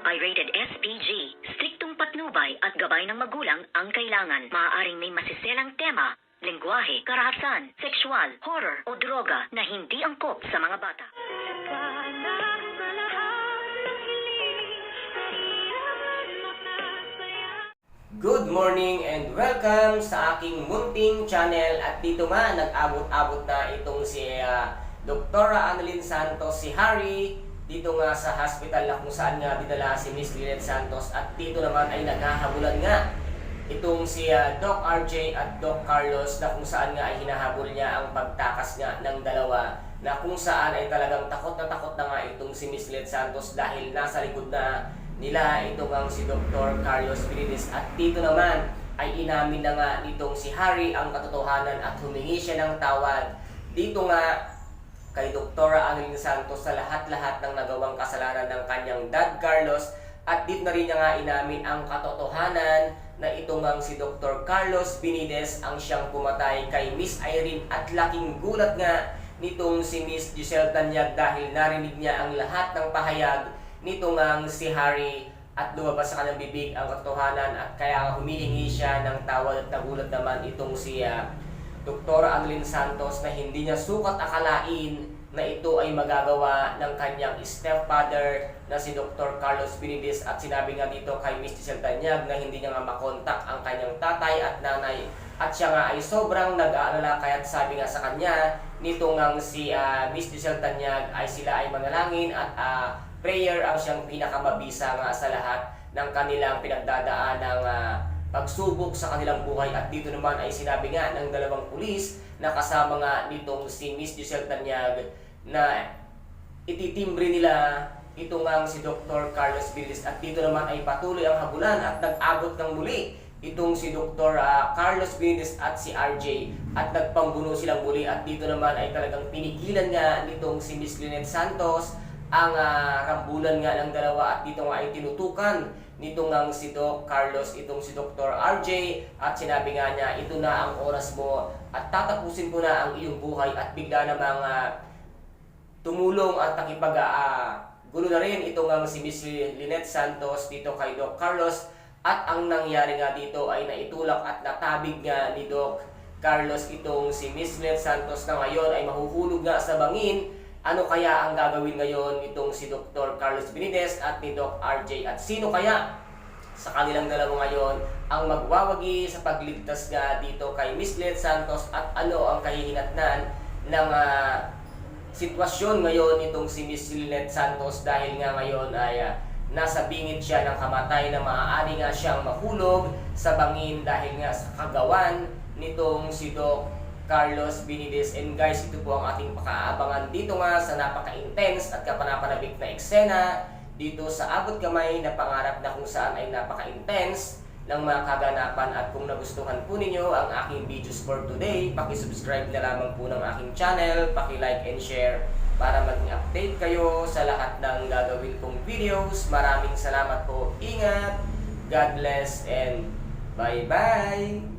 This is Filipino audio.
Pirated SPG. Striktong patnubay at gabay ng magulang ang kailangan. Maaaring may masiselang tema, lengguwahe, karahasan, sexual, horror o droga na hindi angkop sa mga bata. Good morning and welcome sa aking munting channel. At dito nga, nag-abot-abot na itong si Dr. Annalyn Santos, si Harry, dito nga sa hospital na kung saan nga dinala si Miss Lynette Santos. At dito naman ay naghahabulan nga itong si Doc RJ at Doc Carlos, na kung saan nga ay hinahabol niya ang pagtakas nga ng dalawa, na kung saan ay talagang takot na nga itong si Miss Lynette Santos dahil nasa likod na nila itong ang si Dr. Carlos Benitez. At dito naman ay inamin na nga nitong si Harry ang katotohanan at humingi siya ng tawad dito nga kay Dr. Annalyn Santos sa lahat-lahat ng nagawang kasalanan ng kanyang dad Carlos. At dito na rin niya nga inamin ang katotohanan na itong ang si Dr. Carlos Benitez ang siyang pumatay kay Miss Irene. At laking gulat nga nitong si Miss Giselle Tanyag dahil narinig niya ang lahat ng pahayag nito ngang si Harry at lumabas sa kanyang bibig ang katotohanan, at kaya humihingi siya ng tawad. At nagulat naman itong si Dr. Annalyn Santos na hindi niya sukat akalain na ito ay magagawa ng kanyang stepfather na si Dr. Carlos Benitez. At sinabi nga dito kay Miss Giselle Tanyag na hindi niya nga makontak ang kanyang tatay at nanay, at siya nga ay sobrang nag-aalala. Kaya't sabi nga sa kanya nito ngang si Miss Giselle Tanyag ay sila ay manalangin at prayer ang siyang pinakamabisa nga sa lahat ng kanilang pinagdadaan ng pagsubok sa kanilang buhay. At dito naman ay sinabi nga ng dalawang pulis na kasama nga nitong si Miss Giselle Tanyag na ititimbre nila ito nga si Dr. Carlos Benitez. At dito naman ay patuloy ang habulan at nag-abot ng muli itong si Dr. Carlos Benitez at si RJ at nagpambuno silang muli. At dito naman ay talagang pinigilan nga nitong si Miss Lynette Santos ang rambulan nga ng dalawa. At dito nga ay tinutukan nito nga si Doc Carlos itong si Dr. RJ at sinabi nga niya, ito na ang oras mo at tatapusin ko na ang iyong buhay. At bigla namang tumulong at nakipag-gulo na rin ito nga si Miss Lynette Santos dito kay Doc Carlos. At ang nangyari nga dito ay naitulak at natabig nga ni Doc Carlos itong si Miss Lynette Santos na ngayon ay mahuhulog nga sa bangin. Ano kaya ang gagawin ngayon nitong si Dr. Carlos Benitez at ni Doc RJ? At sino kaya sa kanilang dalawa ngayon ang magwawagi sa pagligtas nga dito kay Miss Lynette Santos? At ano ang kahihinatnan ng sitwasyon ngayon nitong si Miss Lynette Santos dahil nga ngayon ay nasa bingit siya ng kamatay na maaari nga siyang mahulog sa bangin dahil nga sa kagawan nitong si Doc Carlos Benitez. And guys, ito po ang ating pakaabangan dito nga sa napaka-intense at kapanapanabik na eksena dito sa Abot Kamay na Pangarap, na kung saan ay napaka-intense ng mga kaganapan. At kung nagustuhan po ninyo ang aking videos for today, paki-subscribe na lamang po ng aking channel, paki-like and share para maging update kayo sa lahat ng gagawin kong videos. Maraming salamat po, ingat, God bless, and bye-bye!